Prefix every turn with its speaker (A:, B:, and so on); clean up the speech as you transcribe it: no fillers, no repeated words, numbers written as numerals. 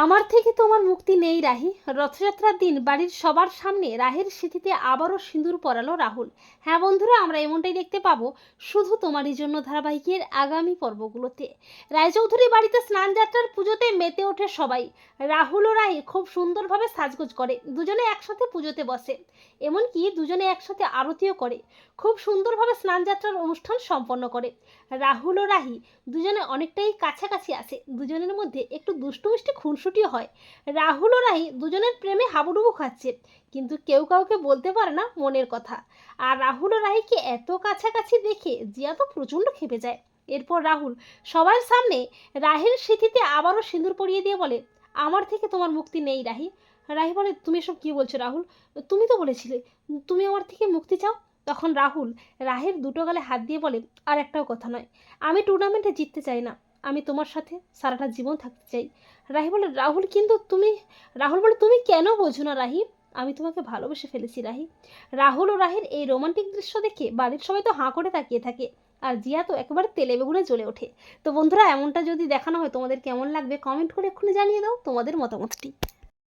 A: আমার থেকে তোমার মুক্তি নেই রাহি। রথযাত্রার দিন বাড়ির সবার সামনে রাহের স্মৃতিতে আবারও সিঁদুর পরালো রাহুল। হ্যাঁ বন্ধুরা, আমরা এমনটাই দেখতে পাবো শুধু তোমারই জন্য ধারাবাহিকের আগামী পর্বগুলোতে। রায়চৌধুরী বাড়িতে স্নান যাত্রার পুজোতে মেতে ওঠে সবাই। রাহুল ও রাহি খুব সুন্দরভাবে সাজগোজ করে, দুজনে একসাথে পুজোতে বসে, এমনকি দুজনে একসাথে আরতিও করে। খুব সুন্দরভাবে স্নান যাত্রার অনুষ্ঠান সম্পন্ন করে। রাহুল ও রাহি দুজনে অনেকটাই কাছাকাছি আসে, দুজনের মধ্যে একটু দুষ্টু মিষ্টি খুনসুটিও হয়। রাহুল ও রাহি দুজনের প্রেমে হাবুডুবু খাচ্ছে, কিন্তু কেউ কাউকে বলতে পারে না মনের কথা। আর রাহুল ও রাহিকে এত কাছাকাছি দেখে জিয়া তো প্রচণ্ড ক্ষেপে যায়। এরপর রাহুল সবার সামনে রাহির স্মৃতিতে আবারও সিঁদুর পরিয়ে দিয়ে বলে, আমার থেকে তোমার মুক্তি নেই রাহি। রাহি বলে, তুমি এসব কি বলছো রাহুল? তুমি তো বলেছিলে তুমি আমার থেকে মুক্তি চাও। তখন রাহুল রাহের দুটো গালে হাত দিয়ে বলে, আর একটাও কথা নয়, আমি টুর্নামেন্টে জিততে চাই না, আমি তোমার সাথে সারাটা জীবন থাকতে চাই। রাহি বলে, রাহুল কিন্তু তুমি, রাহুল বলে, তুমি কেন বোঝো না রাহি, আমি তোমাকে ভালোবেসে ফেলেছি রাহি। রাহুল ও রাহির এই রোমান্টিক দৃশ্য দেখে বাড়ির সবাই তো হাঁ করে তাকিয়ে থাকে, আর জিয়া তো একেবারে তেলে বেগুনে জ্বলে ওঠে। তো বন্ধুরা, এমনটা যদি দেখানো হয় তোমাদের কেমন লাগবে কমেন্ট করে এক্ষুনি জানিয়ে দাও তোমাদের মতামতটি।